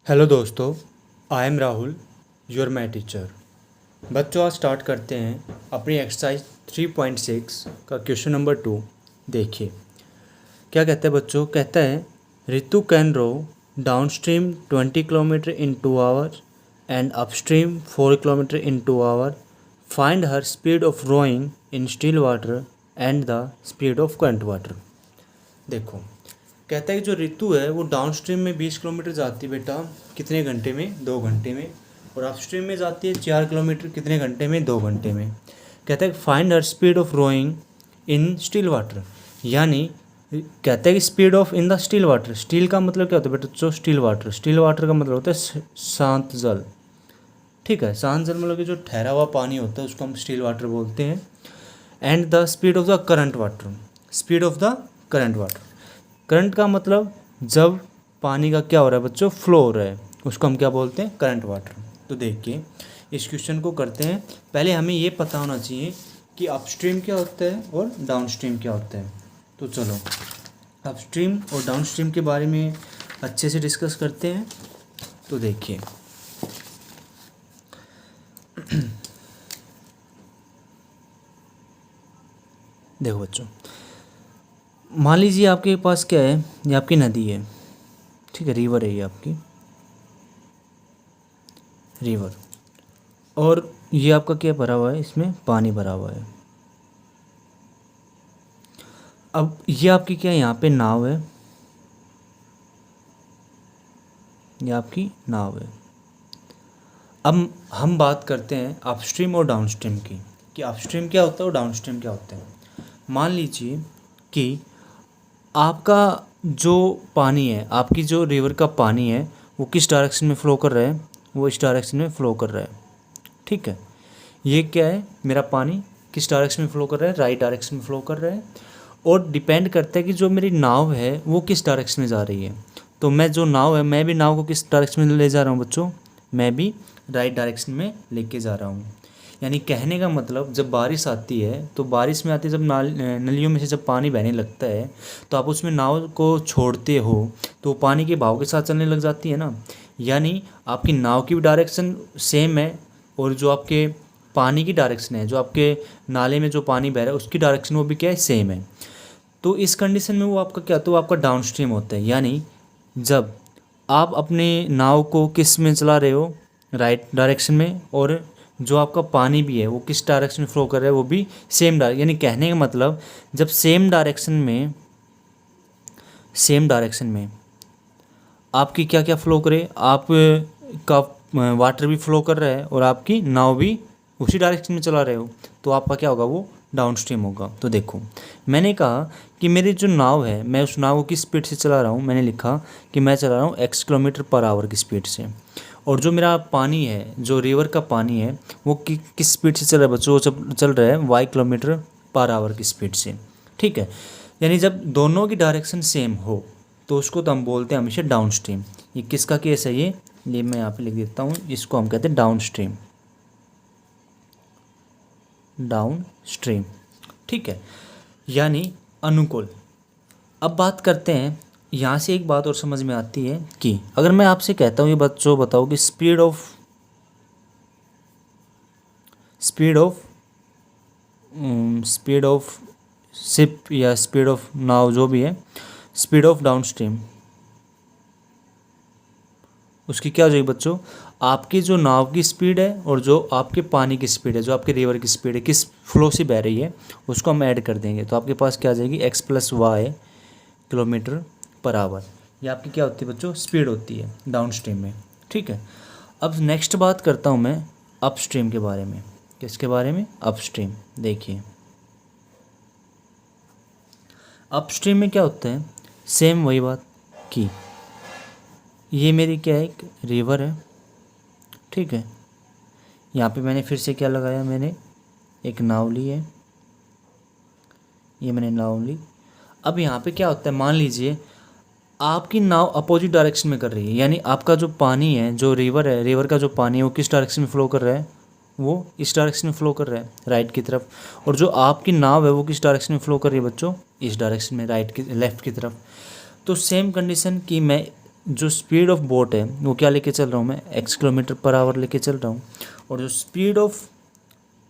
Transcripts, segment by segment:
Hello दोस्तों, I am Rahul, your math teacher. बच्चों, आज स्टार्ट करते हैं अपनी एक्सरसाइज 3.6 का क्वेश्चन नंबर 2। देखिए क्या कहता है बच्चों। कहता है Ritu can row downstream 20 kilometre in 2 hour and upstream 4 kilometre in 2 hour. Find her speed of rowing in still water and the speed of current water. देखो, कहता है कि जो ऋतु है वो डाउन स्ट्रीम में 20 किलोमीटर जाती है बेटा, कितने घंटे में? 2 घंटे में। और अपस्ट्रीम में जाती है 4 किलोमीटर, कितने घंटे में? 2 घंटे में। कहता है find her speed of rowing in still water, यानी कहता है कि speed of in the still water. Steel का मतलब क्या होता है बेटा? जो स्टिल वाटर, स्टिल वाटर का मतलब होता है शांत जल। ठीक है, शांत जल मतलब कि जो ठहरा हुआ पानी होता है उसको हम स्टिल वाटर बोलते हैं। And the speed of the current water, speed of the current water. Current का मतलब जब पानी का क्या हो रहा है बच्चों? फ्लो हो रहा है, उसको हम क्या बोलते हैं? Current water. तो देखिए इस क्वेश्चन को करते हैं। पहले हमें ये पता होना चाहिए कि अपस्ट्रीम क्या होता है और डाउनस्ट्रीम क्या होता है। तो चलो अपस्ट्रीम और डाउनस्ट्रीम के बारे में अच्छे से डिस्कस करते हैं। तो देखिए देखो बच्चों, मान लीजिए आपके पास क्या है, ये आपकी नदी है। ठीक है, रिवर है ये आपकी रिवर। और ये आपका क्या भरा हुआ है? इसमें पानी भरा हुआ है। अब ये आपकी क्या है? यहाँ पे नाव है, ये आपकी नाव है। अब हम बात करते हैं अपस्ट्रीम और डाउनस्ट्रीम की, कि अपस्ट्रीम क्या होता है और डाउनस्ट्रीम क्या होता है। मान लीजिए कि आपका जो पानी है, आपकी जो रिवर का पानी है, वो किस डायरेक्शन में फ़्लो कर रहा है? वो इस डायरेक्शन में फ़्लो कर रहा है। ठीक है, ये क्या है? मेरा पानी किस डायरेक्शन में फ़्लो कर रहा है? राइट डायरेक्शन में फ़्लो कर रहा है। और डिपेंड करता है कि जो मेरी नाव है वो किस डायरेक्शन में जा रही है। तो मैं जो नाव है, मैं भी नाव को किस डायरेक्शन में ले जा रहा हूँ बच्चों? मैं भी राइट डायरेक्शन में लेके जा रहा हूँ। यानी कहने का मतलब, जब बारिश आती है तो बारिश में आती है, जब नलियों में से जब पानी बहने लगता है तो आप उसमें नाव को छोड़ते हो तो पानी के बहाव के साथ चलने लग जाती है ना। यानी आपकी नाव की भी डायरेक्शन सेम है, और जो आपके पानी की डायरेक्शन है, जो आपके नाले में जो पानी बह रहा है उसकी डायरेक्शन वो भी क्या है? सेम है। तो इस कंडीशन में वो आपका क्या, तो आपका डाउन स्ट्रीम होता है। यानी जब आप अपने नाव को किस में चला रहे हो? राइट डायरेक्शन में। और जो आपका पानी भी है वो किस डायरेक्शन में फ्लो कर रहा है? वो भी सेम डायरेक्शन। यानी कहने का मतलब, जब सेम डायरेक्शन में आपकी क्या क्या फ्लो करे, आप का वाटर भी फ्लो कर रहा है और आपकी नाव भी उसी डायरेक्शन में चला रहे हो, तो आपका क्या होगा? वो डाउन स्ट्रीम होगा। तो देखो, मैंने कहा कि मेरी जो नाव है, मैं उस नाव को किस स्पीड से चला रहा हूँ। मैंने लिखा कि मैं चला रहा हूँ x किलोमीटर पर आवर की स्पीड से। और जो मेरा पानी है, जो रिवर का पानी है, वो किस स्पीड से चल रहा है बच्चों? चल रहा है y किलोमीटर पर आवर की स्पीड से। ठीक है, यानी जब दोनों की डायरेक्शन सेम हो तो उसको तो हम बोलते हैं हमेशा डाउन स्ट्रीम। ये किसका केस है? ये मैं यहाँ पे लिख देता हूँ, इसको हम कहते हैं डाउन स्ट्रीम। डाउन स्ट्रीम, ठीक है, यानी अनुकूल। अब बात करते हैं, यहाँ से एक बात और समझ में आती है कि अगर मैं आपसे कहता हूँ, ये बच्चों बताओ कि स्पीड ऑफ शिप या स्पीड ऑफ नाव, जो भी है, स्पीड ऑफ डाउन स्ट्रीम, उसकी क्या हो जाएगी बच्चों? आपकी जो नाव की स्पीड है और जो आपके पानी की स्पीड है, जो आपके रिवर की स्पीड है, किस फ्लो से बह रही है, उसको हम ऐड कर देंगे तो आपके पास क्या आ जाएगी? x + y kilometre per hour. ये आपकी क्या होती है बच्चों? स्पीड होती है डाउन स्ट्रीम में। ठीक है, अब नेक्स्ट बात करता हूँ मैं अपस्ट्रीम के बारे में। किसके बारे में? अपस्ट्रीम। देखिए अपस्ट्रीम में क्या होता है? सेम वही बात कि ये मेरी क्या है? एक रिवर है। ठीक है, यहाँ पे मैंने फिर से क्या लगाया? मैंने एक नाव ली है, ये मैंने नाव ली। अब यहाँ पे क्या होता है? मान लीजिए आपकी नाव अपोजिट डायरेक्शन में कर रही है, यानी आपका जो पानी है, जो रिवर है, रिवर का जो पानी है वो किस डायरेक्शन में फ़्लो कर रहा है? वो इस डायरेक्शन में फ़्लो कर रहा है, राइट की तरफ। और जो आपकी नाव है वो किस डायरेक्शन में फ़्लो कर रही है बच्चों? इस डायरेक्शन में, राइट की, लेफ़्ट की तरफ। तो सेम कंडीशन कि मैं जो स्पीड ऑफ बोट है वो क्या लेके चल रहा हूँ मैं, x किलोमीटर पर आवर लेके चल रहा हूँ, और जो स्पीड ऑफ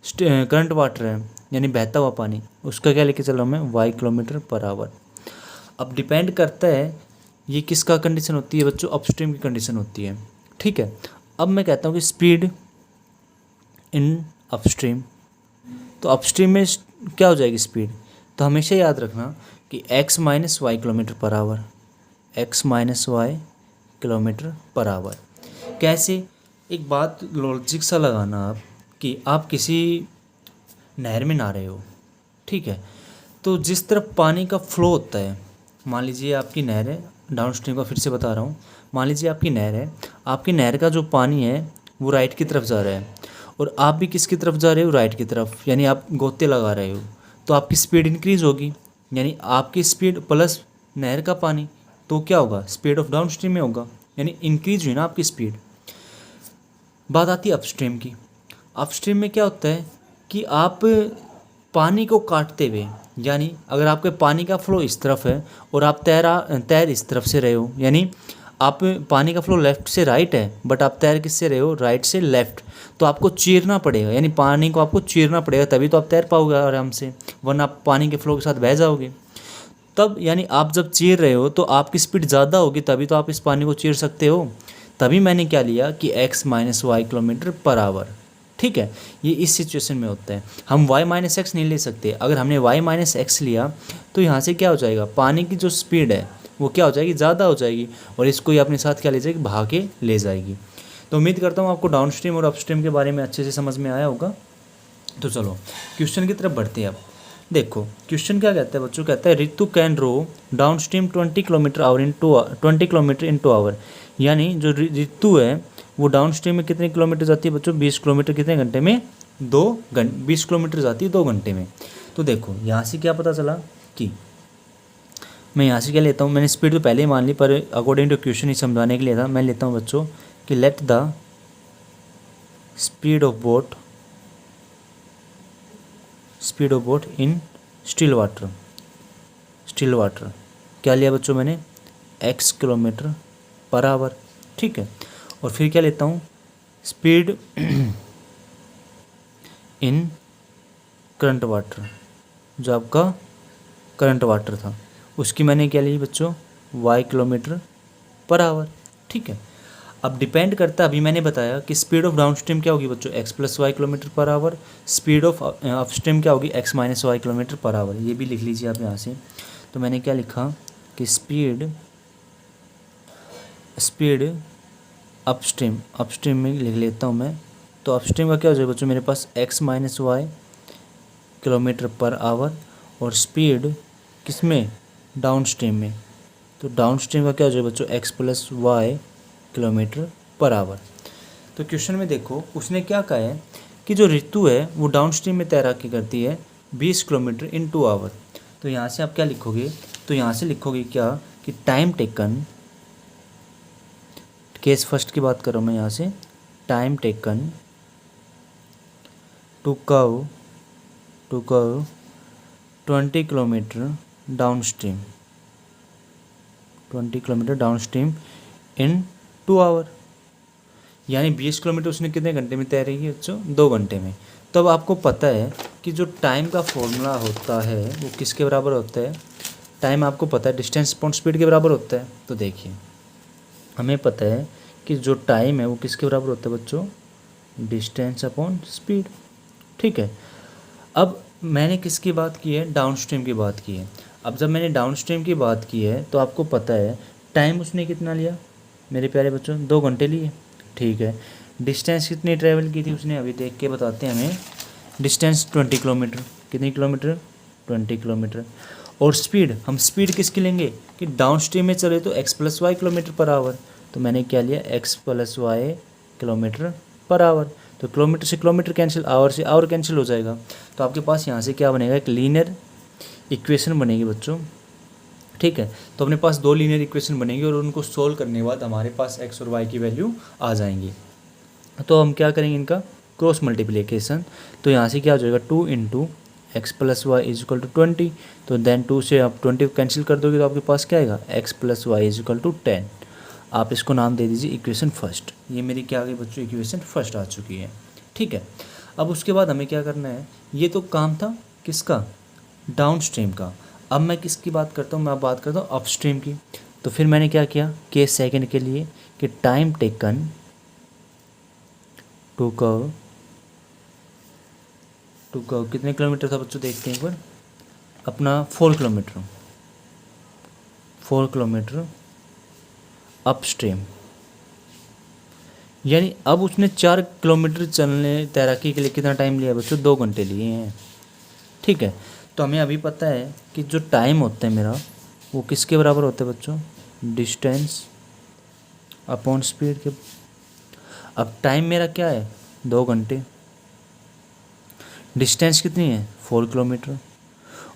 करंट वाटर है यानी बहता हुआ पानी, उसका क्या लेके चल रहा हूँ मैं, y किलोमीटर पर आवर। अब डिपेंड करता है ये किसका कंडीशन होती है बच्चों, अपस्ट्रीम की कंडीशन होती है। ठीक है, अब मैं कहता हूँ कि स्पीड इन अपस्ट्रीम, तो अपस्ट्रीम में क्या हो जाएगी स्पीड, तो हमेशा याद रखना कि x minus Y kilometre per hour, x minus Y kilometre per hour. कैसे, एक बात लॉजिक सा लगाना आप कि आप किसी नहर में नहा रहे हो, ठीक है, तो जिस तरफ पानी का फ्लो होता है, मान लीजिए आपकी नहर है, डाउन स्ट्रीम का फिर से बता रहा हूँ, मान लीजिए आपकी नहर है, आपकी नहर का जो पानी है वो राइट की तरफ जा रहा है और आप भी किसकी तरफ जा रहे हो, राइट की तरफ, यानी आप गोते लगा रहे हो, तो आपकी स्पीड इंक्रीज होगी, यानी आपकी स्पीड प्लस नहर का पानी, तो क्या होगा, स्पीड ऑफ डाउन स्ट्रीम में होगा, यानी इंक्रीज हुई ना आपकी स्पीड। बात आती है अपस्ट्रीम की। अपस्ट्रीम में क्या होता है कि आप पानी को काटते हुए, यानी अगर आपके पानी का फ्लो इस तरफ है और आप तैर इस तरफ से रहे हो, यानी आप पानी का फ्लो लेफ़्ट से राइट है बट आप तैर किससे रहे हो, राइट से लेफ़्ट, तो आपको चीरना पड़ेगा, यानी पानी को आपको चीरना पड़ेगा, तभी तो आप तैर पाओगे आराम से, वरना आप पानी के फ्लो के साथ बह जाओगे। तब यानी आप जब चीर रहे हो तो आपकी स्पीड ज़्यादा होगी, तभी तो आप इस पानी को चीर सकते हो। तभी मैंने क्या लिया कि x minus Y kilometre per hour. ठीक है, ये इस सिचुएशन में होता है। हम y माइनस एक्स नहीं ले सकते, अगर हमने y माइनस एक्स लिया तो यहाँ से क्या हो जाएगा, पानी की जो स्पीड है वो क्या हो जाएगी, ज़्यादा हो जाएगी, और इसको ये अपने साथ क्या ले जाएगी, भाग के ले जाएगी। तो उम्मीद करता हूँ आपको डाउन स्ट्रीम और अपस्ट्रीम के बारे में अच्छे से समझ में आया होगा। तो चलो क्वेश्चन की तरफ बढ़ते हैं। अब देखो क्वेश्चन क्या कहता है बच्चों, कहता है Ritu can row downstream 20 kilometre hour in two hour, यानी जो रितु है वो डाउन स्ट्रीम में कितने किलोमीटर जाती है बच्चों, 20 किलोमीटर कितने घंटे में, 20 किलोमीटर जाती है 2 घंटे में। तो देखो यहाँ से क्या पता चला कि मैं यहाँ से क्या लेता हूँ, मैंने स्पीड तो पहले ही मान ली, पर अकॉर्डिंग टू क्वेश्चन ही समझाने के लिए था, मैं लेता हूँ बच्चों कि let the speed of boat in still water, क्या लिया बच्चों मैंने, x किलोमीटर पर आवर। ठीक है, और फिर क्या लेता हूँ, स्पीड इन करंट वाटर, जो आपका करंट वाटर था उसकी मैंने क्या ली बच्चों, y किलोमीटर पर आवर। ठीक है, अब डिपेंड करता है, अभी मैंने बताया कि स्पीड ऑफ डाउन स्ट्रीम क्या होगी बच्चों, x plus Y kilometre per hour, speed of upstream क्या होगी, x minus Y kilometre per hour. ये भी लिख लीजिए आप यहाँ से। तो मैंने क्या लिखा कि स्पीड अपस्ट्रीम में लिख लेता हूँ मैं, तो अपस्ट्रीम का क्या हो जाएगा बच्चों, मेरे पास x minus Y kilometre per hour, और स्पीड किस में, डाउन स्ट्रीम में, तो डाउन स्ट्रीम का क्या हो जाएगा बच्चों, x plus Y kilometre per hour. तो क्वेश्चन में देखो उसने क्या कहा है कि जो ऋतु है वो डाउन स्ट्रीम में तैराकी करती है 20 किलोमीटर इन 2 आवर। तो यहाँ से आप क्या लिखोगे, तो यहाँ से लिखोगे क्या कि टाइम टेकन, केस फर्स्ट की बात कर रहा हूँ मैं यहाँ से, time taken to cover 20 kilometre downstream, 20 kilometre downstream in 2 hour, यानी 20 किलोमीटर उसने कितने घंटे में तैरी की बच्चों, 2 घंटे में। तो अब आपको पता है कि जो टाइम का फॉर्मूला होता है वो किसके बराबर होता है, टाइम आपको पता है डिस्टेंस अपॉन स्पीड के बराबर होता है। तो देखिए हमें पता है कि जो टाइम है वो किसके बराबर होता है बच्चों, डिस्टेंस अपॉन स्पीड। ठीक है, अब मैंने किसकी बात की है, डाउन स्ट्रीम की बात की है। अब जब मैंने डाउन स्ट्रीम की बात की है तो आपको पता है टाइम उसने कितना लिया मेरे प्यारे बच्चों, 2 घंटे लिए। ठीक है, डिस्टेंस कितनी ट्रैवल की थी उसने, अभी देख के बताते हैं हमें, डिस्टेंस 20 किलोमीटर, कितनी किलोमीटर, 20 किलोमीटर। और स्पीड, हम स्पीड किसकी लेंगे कि डाउन स्ट्रीम में चले तो x plus Y kilometre per hour, तो मैंने क्या लिया, x plus Y kilometre per hour. तो किलोमीटर से किलोमीटर कैंसिल, आवर से आवर कैंसिल हो जाएगा, तो आपके पास यहाँ से क्या बनेगा, एक लीनियर इक्वेशन बनेगी बच्चों। ठीक है, तो अपने पास 2 लीनियर इक्वेशन बनेंगी और उनको सोल्व करने के बाद हमारे पास x और y की वैल्यू आ जाएंगी। तो हम क्या करेंगे, इनका क्रॉस मल्टीप्लिकेशन। तो यहाँ से क्या हो जाएगा, 2 into X plus Y is equal to 20, तो देन 2 से आप 20 कैंसिल कर दोगे तो आपके पास क्या आएगा, x plus Y is equal to 10। आप इसको नाम दे दीजिए इक्वेशन फर्स्ट। ये मेरी क्या आ गई बच्चों, इक्वेशन फर्स्ट आ चुकी है। ठीक है, अब उसके बाद हमें क्या करना है, ये तो काम था किसका, डाउन स्ट्रीम का। अब मैं किसकी बात करता हूँ, मैं बात करता हूँ अपस्ट्रीम की। तो फिर मैंने क्या किया, केस सेकंड के लिए कि टाइम टेकन टू कर्व कितने किलोमीटर था बच्चों, देखते हैं एक बार अपना 4 किलोमीटर अपस्ट्रीम। यानी अब उसने 4 किलोमीटर चलने तैराकी के लिए कितना टाइम लिया बच्चों, 2 घंटे लिए हैं। ठीक है, तो हमें अभी पता है कि जो टाइम होता है मेरा वो किसके बराबर होता है बच्चों, डिस्टेंस अपॉन स्पीड के। अब टाइम मेरा क्या है, 2 घंटे, डिस्टेंस कितनी है 4 किलोमीटर,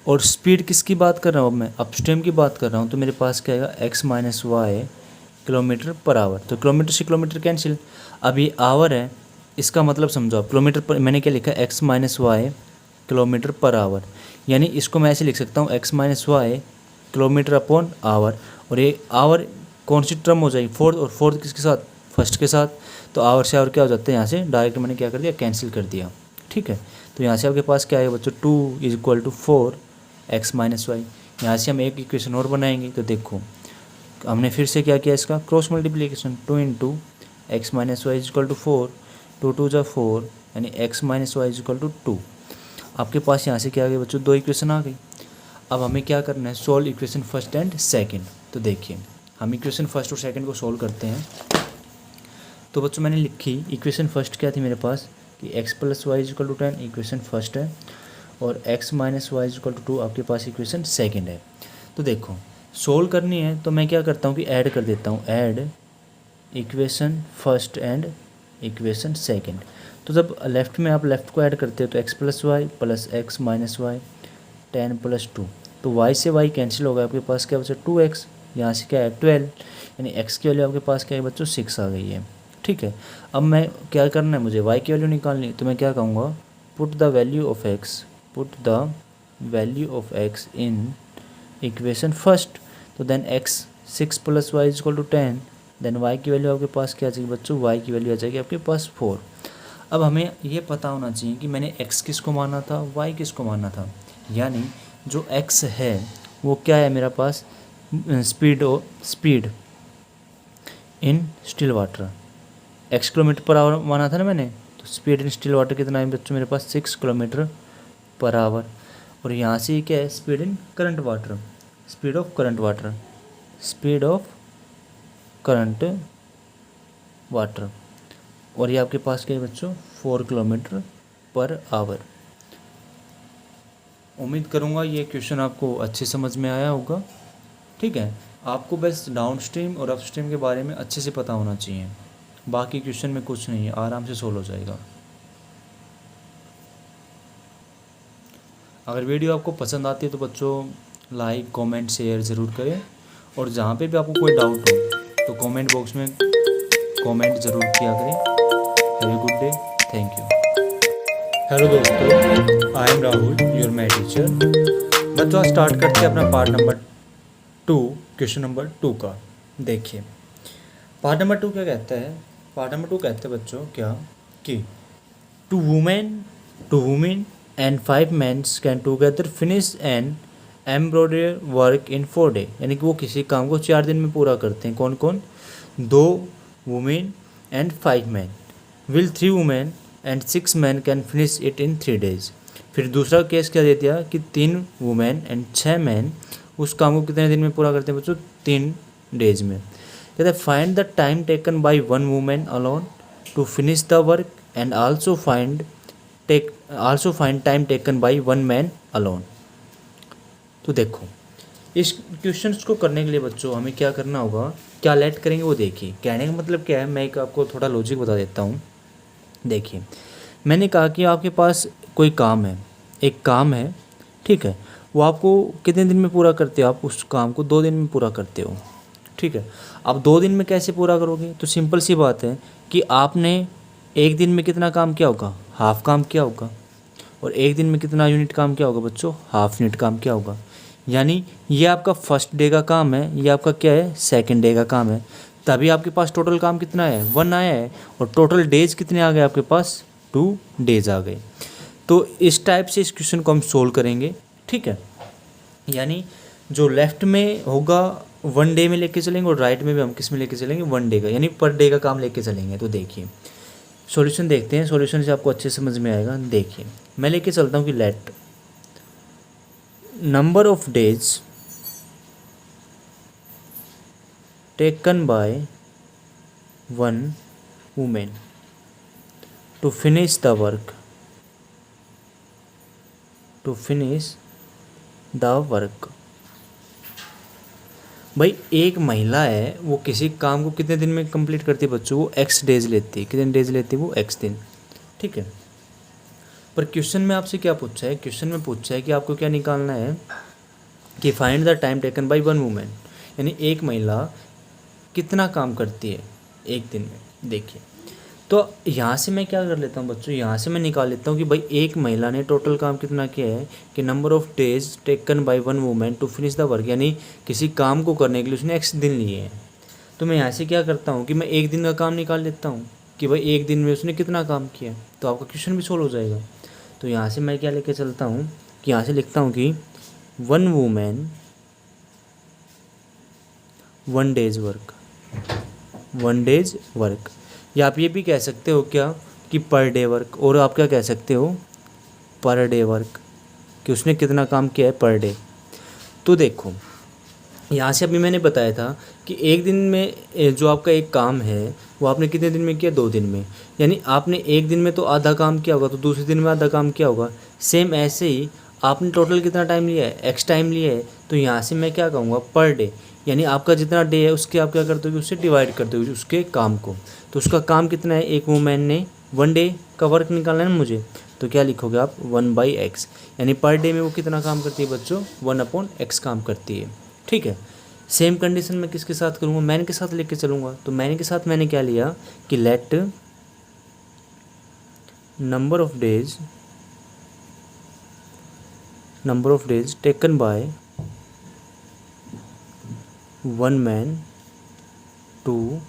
और स्पीड किसकी बात कर रहा हूँ अब मैं, अपस्ट्रीम की बात कर रहा हूँ। तो मेरे पास क्या आएगा, x minus Y kilometre per hour. तो किलोमीटर से किलोमीटर कैंसिल, अब ये आवर है, इसका मतलब समझो आप, किलोमीटर पर मैंने क्या लिखा, x minus Y kilometre per hour. यानी इसको मैं ऐसे लिख सकता हूँ, x minus Y kilometre upon hour, और ये आवर कौन सी टर्म हो जाएगी, फोर्थ, और फोर्थ किसके साथ, फर्स्ट के साथ। तो आवर से आवर क्या हो जाता है, यहाँ से डायरेक्ट मैंने क्या कर दिया, कैंसिल कर दिया। ठीक है, तो यहाँ से आपके पास क्या आएगा बच्चों, 2 is equal to 4 x minus Y. यहाँ से हम एक इक्वेशन और बनाएंगे। तो देखो हमने फिर से क्या किया, इसका cross multiplication, 2 into X minus Y is equal to 4, 2 2 जा 4, यानी x minus Y is equal to 2। आपके पास यहाँ से क्या आ गया बच्चों, 2 इक्वेशन आ गई। अब हमें क्या करना है, solve equation first and second. तो देखिए हम इक्वेशन फर्स्ट और सेकंड को सोल्व करते हैं। तो बच्चों मैंने लिखी इक्वेशन फर्स्ट क्या थी मेरे पास, कि x plus Y is equal to 10 equation first है, और x minus Y is equal to 2 आपके पास इक्वेशन सेकंड है। तो देखो सोल्व करनी है तो मैं क्या करता हूँ कि ऐड कर देता हूँ, add equation first and equation second. तो जब लेफ़्ट में आप लेफ़्ट को ऐड करते हो तो x plus Y plus X minus Y 10 plus 2, तो y से y कैंसिल होगा, आपके पास क्या बचा 2x, यहाँ से क्या है 12, यानी x की वैल्यू आपके पास क्या है बच्चों 6 आ गई है। ठीक है, अब मैं क्या करना है, मुझे y की वैल्यू निकालनी है। तो मैं क्या कहूँगा, put the value of x in equation first. तो then x 6 plus Y is equal to 10, then y की वैल्यू आपके पास क्या आ जाएगी बच्चों, y की वैल्यू आ जाएगी आपके पास 4। अब हमें ये पता होना चाहिए कि मैंने x किसको माना था, y किसको माना था। यानी जो x है वो क्या है मेरा पास, speed in still water, x kilometre per hour माना था ना मैंने। तो स्पीड इन स्टिल वाटर कितना है बच्चों मेरे पास, 6 किलोमीटर पर आवर। और यहाँ से क्या है, speed in current water, speed of current water. और ये आपके पास क्या है बच्चों, 4 किलोमीटर पर आवर। उम्मीद करूँगा ये क्वेश्चन आपको अच्छे समझ में आया होगा। ठीक है, आपको बस डाउन स्ट्रीम और अप स्ट्रीम के बारे में अच्छे से पता होना चाहिए, बाकी क्वेश्चन में कुछ नहीं है, आराम से सोल्व हो जाएगा। अगर वीडियो आपको पसंद आती है तो बच्चों लाइक कमेंट शेयर ज़रूर करें, और जहाँ पे भी आपको कोई डाउट हो तो कमेंट बॉक्स में कमेंट ज़रूर किया करें। Have a good day, thank you. Hello दोस्तों, I am Rahul, your math teacher. बच्चों स्टार्ट करते हैं अपना पार्ट नंबर 2, क्वेश्चन नंबर 2 का। देखिए पार्ट नंबर 2 क्या कहता है, पार्ट नंबर 2 कहते हैं बच्चों क्या, कि two women and 5 men can together finish an embroidery work in 4 days। यानी कि वो किसी काम को 4 दिन में पूरा करते हैं। कौन कौन, 2 women and 5 men। Will 3 women and 6 men can finish it in 3 days। फिर दूसरा केस क्या दे दिया कि 3 वुमेन एंड 6 men उस काम को कितने दिन में पूरा करते हैं बच्चों, 3 days में। कहते हैं find the time taken by 1 woman alone to finish the work and also find time taken by 1 man alone. तो देखो इस क्वेश्चन को करने के लिए बच्चों हमें क्या करना होगा, क्या लेट करेंगे वो देखिए। कहने का मतलब क्या है, मैं एक आपको थोड़ा लॉजिक बता देता हूँ। देखिए मैंने कहा कि आपके पास कोई काम है, एक काम है, ठीक है, वो आपको कितने दिन में पूरा करते हो, आप उस काम को 2 दिन में पूरा करते हो। ठीक है, अब 2 दिन में कैसे पूरा करोगे, तो सिंपल सी बात है कि आपने एक दिन में कितना काम किया होगा, हाफ काम किया होगा, और एक दिन में कितना यूनिट काम किया होगा बच्चों, हाफ यूनिट काम किया होगा। यानी ये आपका फर्स्ट डे का काम है, ये आपका क्या है, सेकंड डे का काम है। तभी आपके पास टोटल काम कितना है 1 आया है, और टोटल डेज कितने आ गए आपके पास 2 डेज आ गए। तो इस टाइप से इस क्वेश्चन को हम सोल्व करेंगे, ठीक है। यानी जो लेफ्ट में होगा 1 डे में लेके चलेंगे, और राइट में भी हम किस में लेके चलेंगे 1 डे का, यानी पर डे का काम लेके चलेंगे। तो देखिए सॉल्यूशन देखते हैं, सॉल्यूशन से आपको अच्छे समझ में आएगा। देखिए मैं लेके चलता हूँ कि let number of days taken by 1 women to finish the work, to finish the work. भाई एक महिला है, वो किसी काम को कितने दिन में कंप्लीट करती है बच्चों, वो x डेज लेती है। कितने डेज लेती है वो x दिन, ठीक है। पर क्वेश्चन में आपसे क्या पूछा है, क्वेश्चन में पूछा है कि आपको क्या निकालना है कि find the time taken by 1 women, यानी एक महिला कितना काम करती है एक दिन में। देखिए तो यहाँ से मैं क्या कर लेता हूँ बच्चों, यहाँ से मैं निकाल लेता हूँ कि भाई एक महिला ने टोटल काम कितना किया है कि number of days taken by 1 women to finish the work, यानी किसी काम को करने के लिए उसने x दिन लिए हैं। तो मैं यहाँ से क्या करता हूँ कि मैं एक दिन का काम निकाल लेता हूँ कि भाई एक दिन में उसने कितना काम किया, तो आपका क्वेश्चन भी सोल्व हो जाएगा। तो यहाँ से मैं क्या लेके चलता हूँ कि यहाँ से लिखता हूँ कि 1 women 1 days work, 1 days work. या आप ये भी कह सकते हो क्या कि पर डे वर्क, और आप क्या कह सकते हो पर डे वर्क, कि उसने कितना काम किया है पर डे। तो देखो यहाँ से अभी मैंने बताया था कि एक दिन में जो आपका एक काम है वो आपने कितने दिन में किया 2 दिन में, यानी आपने एक दिन में तो आधा काम किया होगा, तो दूसरे दिन में आधा काम किया होगा। सेम ऐसे ही आपने टोटल कितना टाइम लिया है x टाइम लिया है, तो यहाँ से मैं क्या कहूँगा पर डे, यानी आपका जितना डे है उसके आप क्या करते हो उससे डिवाइड करते हो उसके काम को। तो उसका काम कितना है, एक वुमेन ने 1 डे का वर्क निकालना है ना मुझे, तो क्या लिखोगे आप 1/x, यानी पर डे में वो कितना काम करती है बच्चों 1/x काम करती है, ठीक है। सेम कंडीशन मैं किसके साथ करूँगा, मैन के साथ लेके चलूँगा। तो मैन के साथ मैंने क्या लिया कि let number of days taken by 1 man to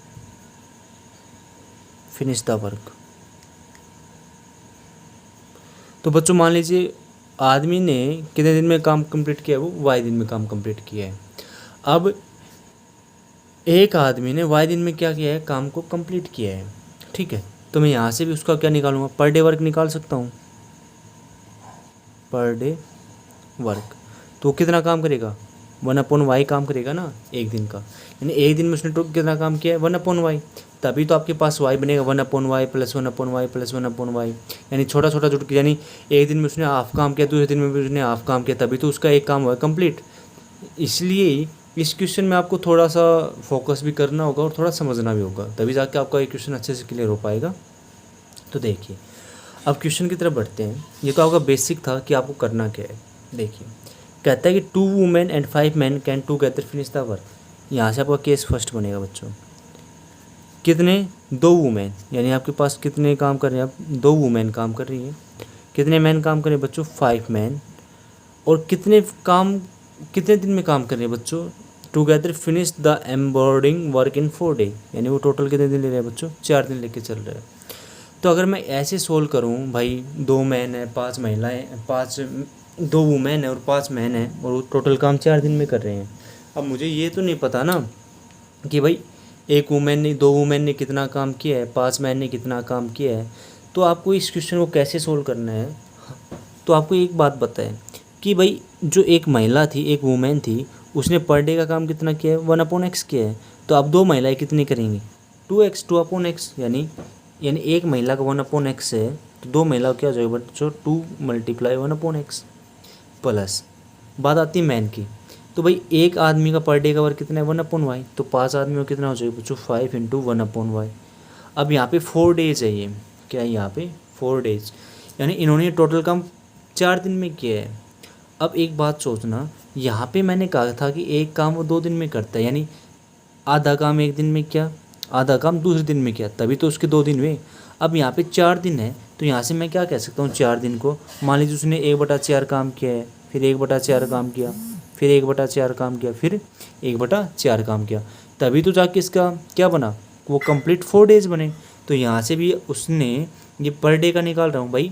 finish the work. तो बच्चों मान लीजिए आदमी ने कितने दिन में काम कंप्लीट किया है, वो y दिन में काम कंप्लीट किया है। अब एक आदमी ने y दिन में क्या किया है, काम को कंप्लीट किया है, ठीक है। तो मैं यहाँ से भी उसका क्या निकालूंगा, पर डे वर्क निकाल सकता हूँ, पर डे वर्क। तो वो कितना काम करेगा 1/y काम करेगा ना एक दिन का, यानी एक दिन में उसने कितना काम किया है 1/y, तभी तो आपके पास y बनेगा 1/y plus 1/y plus 1/y, यानी छोटा छोटा जुट के, यानी एक दिन में उसने हाफ काम किया, दूसरे दिन में भी उसने हाफ काम किया, तभी तो उसका एक काम हुआ कंप्लीट। इसलिए इस क्वेश्चन में आपको थोड़ा सा फोकस भी करना होगा और थोड़ा समझना भी होगा, तभी जाके आपका ये क्वेश्चन अच्छे से क्लियर हो पाएगा। तो देखिए अब क्वेश्चन की तरफ बढ़ते हैं। ये तो आपका बेसिक था कि आपको करना क्या है। देखिए कहता है कि 2 women and 5 man can together finish the work. यहाँ से आपका केस फर्स्ट बनेगा बच्चों, कितने 2 वुमेन, यानी आपके पास कितने काम कर रहे हैं, आप 2 वुमेन काम कर रही हैं, कितने मैन काम कर रहे हैं बच्चों 5 मैन, और कितने दिन में काम कर रहे हैं बच्चों together finish the embroidering work in 4 day, यानी वो टोटल कितने दिन ले रहे हैं बच्चों 4 दिन लेके चल रहे हैं। तो अगर मैं ऐसे सोल्व करूं, भाई 2 मैन है 5 महिलाएं, 2 वुमेन है और 5 मैन है, और वो टोटल काम 4 दिन में कर रहे हैं। अब मुझे ये तो नहीं पता ना कि भाई एक वुमेन ने 2 वुमेन ने कितना काम किया है, 5 मैन ने कितना काम किया है। तो आपको इस क्वेश्चन को कैसे सोल्व करना है, तो आपको एक बात बताएं कि भाई जो एक महिला थी, एक वुमेन थी, उसने पर डे का काम कितना किया है 1/x किया है। तो अब 2 महिलाएं कितनी करेंगी 2x, 2/x, यानी एक महिला का 1/x है, तो 2 महिला क्या हो जाएगा बच्चों 2 × 1/x प्लस बात आती है मैन की। तो भाई एक आदमी का पर डे का वर्क कितना है 1/y, तो 5 आदमियों कितना हो जाएगा बच्चों 5 × 1/y। अब यहाँ पे 4 डेज है, ये क्या है यहाँ पे 4 डेज, यानी इन्होंने टोटल काम 4 दिन में किया है। अब एक बात सोचना, यहाँ पे मैंने कहा था कि एक काम वो 2 दिन में करता है, यानी आधा काम एक दिन में किया, आधा काम दूसरे दिन में किया, तभी तो उसके 2 दिन हुए। अब यहाँ पे 4 दिन है, तो यहाँ से मैं क्या कह सकता हूँ 4 दिन को, मान लीजिए उसने 1/4 काम किया है, फिर 1/4 काम किया, फिर 1/4 काम किया, फिर 1/4 काम किया, तभी तो जाके इसका क्या बना, वो कंप्लीट 4 डेज बने। तो यहाँ से भी उसने ये पर डे का निकाल रहा हूँ भाई,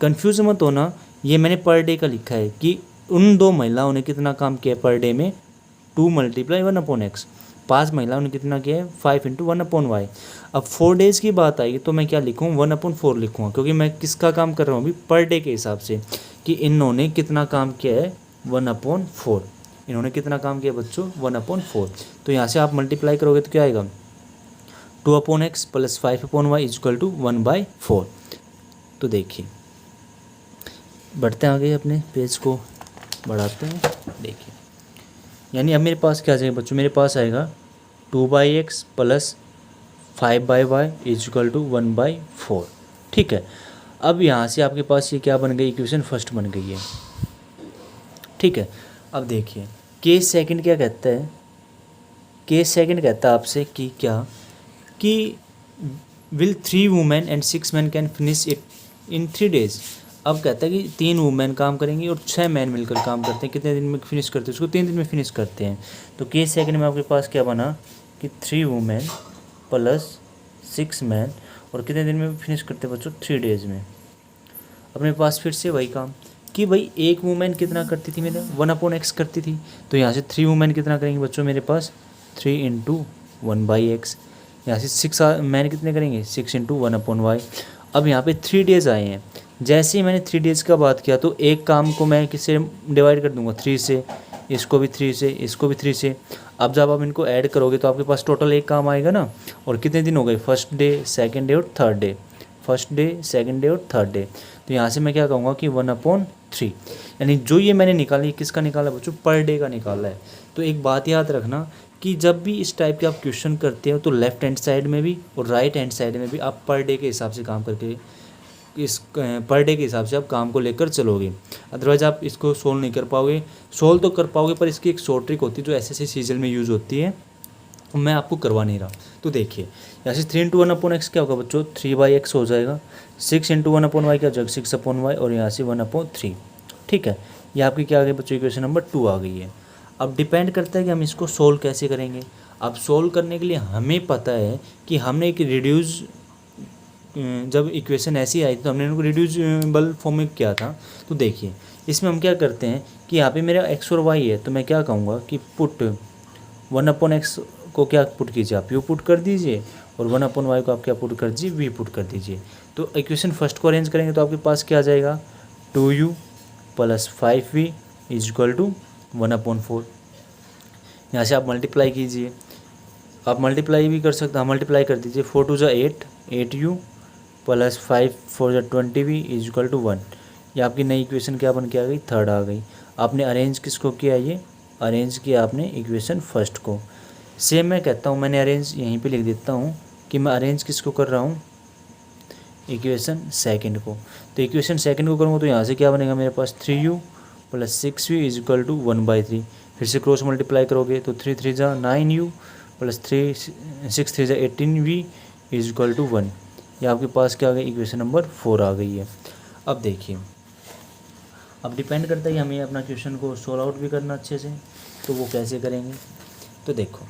कंफ्यूज मत होना, ये मैंने पर डे का लिखा है कि उन 2 महिलाओं ने कितना काम किया पर डे में, 2 × 1/x। 5 महिलाओं ने कितना किया है, 5 × 1/y। अब 4 डेज़ की बात आई तो मैं क्या लिखूँ, 1/4 लिखूँगा, क्योंकि मैं किसका काम कर रहा हूँ अभी, पर डे के हिसाब से, कि इन्होंने कितना काम किया है, 1/4। इन्होंने कितना काम किया बच्चों, 1/4। तो यहाँ से आप मल्टीप्लाई करोगे तो क्या आएगा, 2/x + 5/y = 1/4। तो देखिए, बढ़ते हैं आगे, अपने पेज को बढ़ाते हैं। देखिए, यानी अब मेरे पास क्या जाएगा बच्चों, मेरे पास आएगा 2/x + 5/y = 1/4। ठीक है। अब यहाँ से आपके पास ये क्या बन गई, इक्वेशन फर्स्ट बन गई है। ठीक है। अब देखिए, केस सेकंड क्या कहता है, केस सेकंड कहता है आपसे कि क्या, कि will 3 women and 6 man can finish it in 3 days. अब कहता है कि 3 वुमेन काम करेंगी और 6 मैन मिलकर काम करते हैं, कितने दिन में फिनिश करते हैं, उसको 3 दिन में फिनिश करते हैं। तो केस सेकंड में आपके पास क्या बना कि 3 वुमेन + 6 मैन, और कितने दिन में फिनिश करते हैं बच्चों, 3 डेज़ में। अपने पास फिर से वही काम कि भाई एक वुमेन कितना करती थी, मेरे 1/x करती थी, तो यहाँ से 3 वुमेन कितना करेंगे बच्चों, मेरे पास 3 × 1/x। यहाँ से 6 मैन कितने करेंगे, 6 × 1/y। अब यहाँ पे 3 डेज़ आए हैं, जैसे ही मैंने 3 डेज़ का बात किया तो एक काम को मैं किससे डिवाइड कर दूंगा, 3 से, इसको भी 3 से, इसको भी 3 से। अब जब आप इनको ऐड करोगे तो आपके पास टोटल एक काम आएगा ना, और कितने दिन हो गए, फर्स्ट डे, सेकंड डे और third day, first day, second day और थर्ड डे। तो यहाँ से मैं क्या कहूँगा कि 1/3, यानी जो ये मैंने निकाला, ये किसका निकाला बच्चों, पर डे का निकाला है। तो एक बात याद रखना कि जब भी इस टाइप के आप क्वेश्चन करते हो तो लेफ्ट हैंड साइड में भी और राइट हैंड साइड में भी आप पर डे के हिसाब से काम करके, इस पर डे के हिसाब से आप काम को लेकर चलोगे, अदरवाइज़ आप इसको सोल्व नहीं कर पाओगे। सोल्व तो कर पाओगे पर इसकी एक शॉर्ट ट्रिक होती है जो एसएससी सीजीएल में यूज़ होती है, मैं आपको करवा नहीं रहा। तो देखिए, यहाँ से 3 × 1/x क्या होगा बच्चों, 3/x हो जाएगा, 6 × 1/y क्या हो जाएगा, 6/y, और यहाँ से 1/3। ठीक है, ये आपकी क्या आ गई बच्चों, इक्वेशन नंबर 2 आ गई है। अब डिपेंड करता है कि हम इसको सोल्व कैसे करेंगे। अब सोल्व करने के लिए हमें पता है कि हमने एक रिड्यूस, जब इक्वेशन ऐसी आई तो हमने इनको रिड्यूसिबल फॉर्म में किया था। तो देखिए, इसमें हम क्या करते हैं कि यहाँ पे मेरा x और y है, तो मैं क्या कहूँगा कि पुट 1/x को क्या पुट कीजिए, आप u पुट कर दीजिए, और 1/y को आप क्या पुट कर दीजिए, v पुट कर दीजिए। तो इक्वेशन फर्स्ट को अरेंज करेंगे तो आपके पास क्या आ जाएगा, 2u + 5v = 1/4। यहाँ से आप मल्टीप्लाई कीजिए, आप मल्टीप्लाई भी कर सकते हैं, मल्टीप्लाई कर दीजिए, 4 × 2 = 8, 8u + 5 × 4 = 20v = 1। ये आपकी नई इक्वेशन क्या बन के आ गई, थर्ड आ गई। आपने अरेंज किसको किया, ये अरेंज किया आपने इक्वेशन फर्स्ट को। सेम मैं कहता हूँ, मैंने अरेंज यहीं पे लिख देता हूँ कि मैं अरेंज किसको कर रहा हूँ, इक्वेशन सेकंड को। तो इक्वेशन सेकंड को करूँगा तो यहाँ से क्या बनेगा मेरे पास, 3u + 6v = 1/3। फिर से क्रॉस मल्टीप्लाई करोगे तो 3 × 3 = 9u + 6 × 3 = 18v = 1। ये आपके पास क्या आ गई, इक्वेशन नंबर 4 आ गई है। अब देखिए, अब डिपेंड करता है कि हमें अपना क्वेश्चन को सोल्व आउट भी करना अच्छे से, तो वो कैसे करेंगे। तो देखो,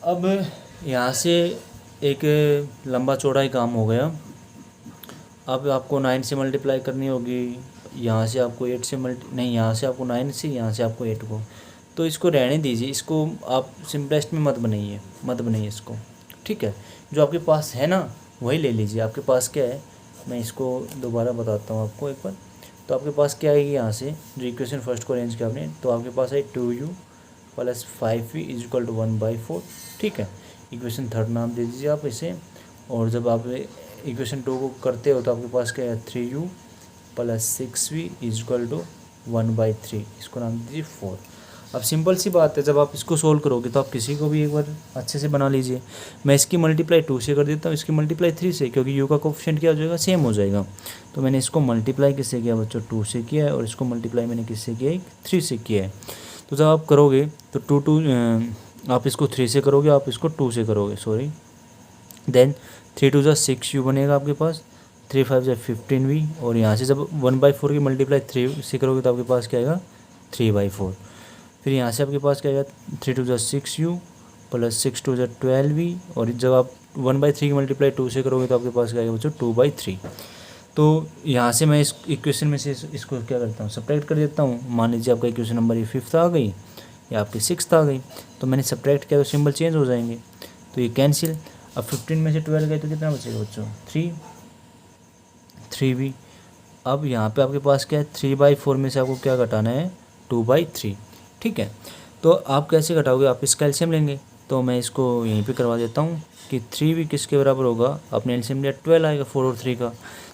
अब यहाँ से एक लंबा चौड़ा ही काम हो गया। अब आपको 9 से मल्टीप्लाई करनी होगी, यहाँ से आपको 8 से नहीं, यहाँ से आपको 9 से, यहाँ से आपको 8 को। तो इसको रहने दीजिए, इसको आप सिंपलेस्ट में मत बनाइए इसको। ठीक है, जो आपके पास है ना वही ले लीजिए। आपके पास क्या है, मैं इसको दोबारा बताता हूँ आपको एक बार। तो आपके पास क्या आएगी, यहाँ से जो इक्वेशन फर्स्ट को अरेंज किया आपने, तो आपके पास है 2u + 5v = 1/4। ठीक है, इक्वेशन थर्ड नाम दे दीजिए आप इसे। और जब आप इक्वेशन 2 को करते हो तो आपके पास क्या है, 3u + 6v = 1/3, इसको नाम दीजिए 4। अब सिंपल सी बात है, जब आप इसको सोल्व करोगे तो आप किसी को भी एक बार अच्छे से बना लीजिए। मैं इसकी मल्टीप्लाई 2 से कर देता हूँ, इसकी मल्टीप्लाई 3 से, क्योंकि u का कोफिशिएंट क्या हो जाएगा, सेम हो जाएगा। तो मैंने इसको मल्टीप्लाई किससे किया बच्चों, 2 से किया है, और इसको मल्टीप्लाई मैंने किससे किया है, 3 से किया है। तो जब आप करोगे तो 2 आप इसको 3 से करोगे, आप इसको 2 से करोगे, सॉरी, देन 3 × 2 = 6u बनेगा आपके पास, 3 × 5 = 15v, और यहाँ से जब 1/4 की मल्टीप्लाई 3 से करोगे तो आपके पास क्या आएगा, 3/4। फिर यहाँ से आपके पास क्या आएगा 3 2 6u प्लस 6 2 12v, और जब आप 1/3 की मल्टीप्लाई 2 से करोगे तो आपके पास क्या आएगा बच्चों 2/3। तो यहाँ से मैं इस इक्वेशन में से इसको क्या करता हूँ सब्ट्रैक्ट कर देता हूँ। मान लीजिए आपका इक्वेशन नंबर ये 5th आ गई या आपकी 6th आ गई, तो मैंने सब्ट्रैक्ट किया तो सिंबल चेंज हो जाएंगे, तो ये कैंसिल। अब 15 में से 12 गए तो कितना बचेगा बच्चों 3v। अब यहाँ पे आपके पास क्या है 3/4 में से आपको क्या घटाना है 2/3, ठीक है। तो आप कैसे घटाओगे, आप इसका एलसीएम लेंगे, तो मैं इसको यहीं पे करवा देता हूँ कि 3v किसके बराबर होगा, आपने एलसीएम लिया 12 आएगा 4 और 3 का,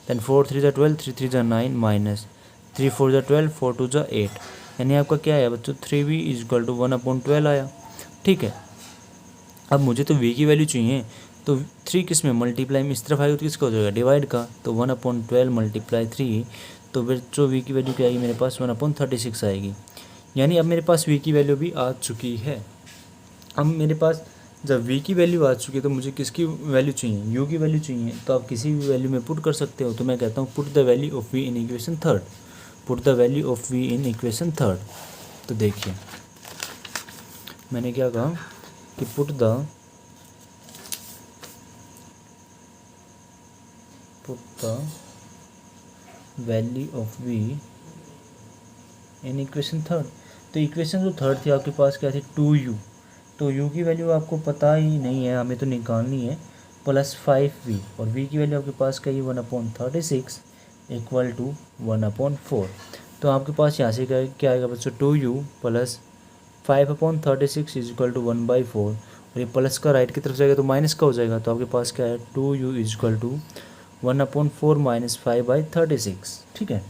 देन 4 3 12, 3 3 9 माइनस 3 4 12, 4 2 8, यानी आपका क्या है बच्चों 3v = 1/12 आया, ठीक है। अब मुझे तो v की वैल्यू चाहिए, तो 3 किस में मल्टीप्लाई में इस तरफ आएगा तो किसका हो जाएगा डिवाइड का, तो 1/12 × 3, तो फिर जो v की वैल्यू क्या आएगी मेरे पास 1/36 आएगी। यानी अब मेरे पास v की वैल्यू भी आ चुकी है। अब मेरे पास जब v की वैल्यू आ चुकी है तो मुझे किसकी वैल्यू चाहिए u की वैल्यू चाहिए, तो आप किसी भी वैल्यू में पुट कर सकते हो। तो मैं कहता हूँ put the value of v in equation third, put the value of v in equation third. तो देखिए मैंने क्या कहा कि put the value of v in equation third. तो इक्वेशन जो थर्ड थी आपके पास क्या थी 2u, तो u की वैल्यू आपको पता ही नहीं है, हमें तो निकालनी है, प्लस 5v, और v की वैल्यू आपके पास क्या है 1/36 = 1/4। तो आपके पास यहाँ से क्या आएगा बच्चों 2u प्लस 5/36 = 1/4, और ये प्लस का राइट की तरफ जाएगा तो माइनस का हो जाएगा, तो आपके पास क्या है 2u = 1/4 माइनस 5/36, ठीक है।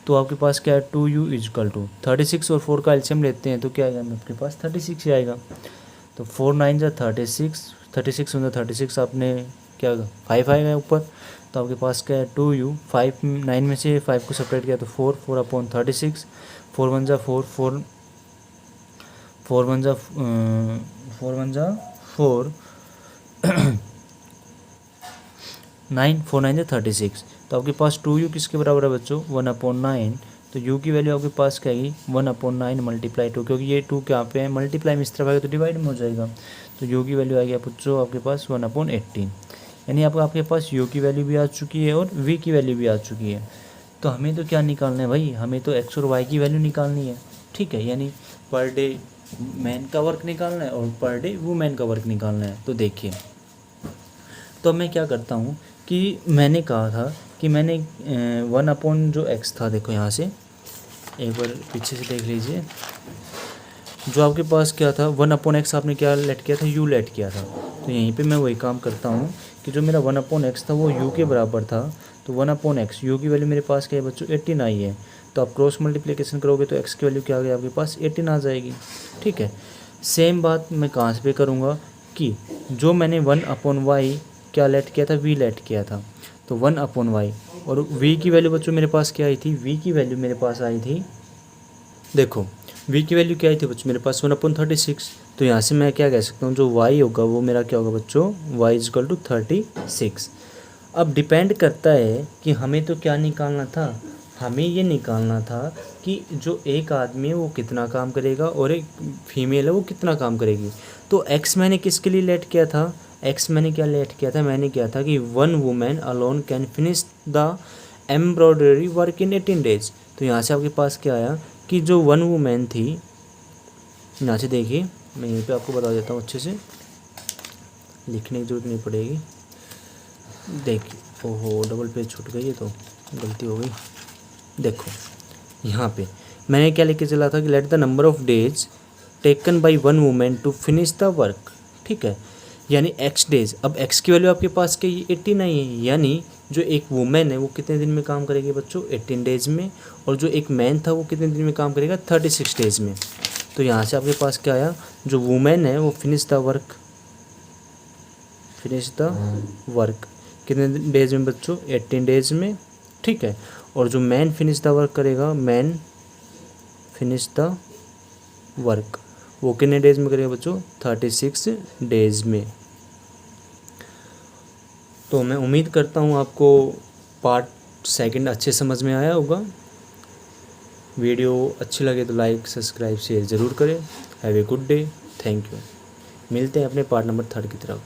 तो आपके पास क्या है 2u = 36 और 4 का एलसीएम लेते हैं तो क्या आएगा आपके पास 36 ही आएगा। तो 4 9 = 36, 36 × 36 आपने क्या 5 आएगा ऊपर, तो आपके पास क्या है 2u, 5 9 में से 5 को सेपरेट किया तो 4/36, 4 1 = 4, 4 1 = 4 9, 4 9 = 36। तो आपके पास 2u किसके बराबर है बच्चों 1/9, तो u की वैल्यू आपके पास क्या आएगी 1/9 × 2, क्योंकि ये 2 क्या पे है मल्टीप्लाई में इस तरफ आएगा तो डिवाइड में हो जाएगा, तो u की वैल्यू आ गया बच्चों आपके पास 1/18। यानी आपके पास u की वैल्यू भी आ चुकी है और v की वैल्यू भी आ चुकी है। तो हमें तो क्या निकालना है भाई, हमें तो x और y की वैल्यू निकालनी है, ठीक है। यानी पर डे मैन का वर्क निकालना है और पर डे वुमेन का वर्क निकालना है। तो देखिए तो मैं क्या करता हूँ कि मैंने कहा था कि मैंने 1/x था, देखो यहाँ से एक बार पीछे से देख लीजिए, जो आपके पास क्या था 1/x आपने क्या लेट किया था u लेट किया था। तो यहीं पे मैं वही काम करता हूँ कि जो मेरा 1/x था वो u के बराबर था, तो 1/x u की वैल्यू मेरे पास क्या है बच्चों 18 आई है, तो आप क्रॉस मल्टीप्लिकेशन करोगे तो x की वैल्यू क्या आ गई आपके पास 18 आ जाएगी, ठीक है। सेम बात मैं कहाँ से पे करूँगा कि जो मैंने 1/y क्या लेट किया था v लेट किया था, तो 1/y, और v की वैल्यू बच्चों मेरे पास क्या आई थी, v की वैल्यू मेरे पास आई थी, देखो v की वैल्यू क्या आई थी बच्चों मेरे पास 1/36। तो यहाँ से मैं क्या कह सकता हूँ जो y होगा वो मेरा क्या होगा बच्चों y = 36। अब डिपेंड करता है कि हमें तो क्या निकालना था, हमें ये निकालना था कि जो एक आदमी है वो कितना काम करेगा और एक फीमेल है वो कितना काम करेगी। तो x मैंने किसके लिए लेट किया था, x मैंने क्या लेट किया था, मैंने किया था कि 1 women alone can finish the embroidery work in 18 days. तो यहाँ से आपके पास क्या आया कि जो 1 वुमेन थी, यहाँ से देखिए मैं यहीं पे आपको बता देता हूँ, अच्छे से लिखने की जरूरत नहीं पड़ेगी। देखिए ओहो डबल पेज छूट गई, ये तो गलती हो गई। देखो यहाँ पे मैंने क्या लेके चला था कि let the number of days taken by 1 women to finish the work, ठीक है। यानी x डेज, अब x की वैल्यू आपके पास क्या 18 आई है, यानी जो एक वुमेन है वो कितने दिन में काम करेगी बच्चों 18 डेज में, और जो एक मैन था वो कितने दिन में काम करेगा 36 डेज में। तो यहाँ से आपके पास क्या आया, जो वुमेन है वो फिनिश द वर्क कितने डेज में बच्चों 18 डेज में, ठीक है। और जो मैन फिनिश द वर्क करेगा, मैन फिनिश द वर्क वो कितने डेज में करेगा बच्चों 36 डेज में। तो मैं उम्मीद करता हूँ आपको पार्ट सेकंड अच्छे समझ में आया होगा। वीडियो अच्छी लगे तो लाइक सब्सक्राइब शेयर ज़रूर करें। Have a good day. Thank you. मिलते हैं अपने पार्ट नंबर 3 की तरफ।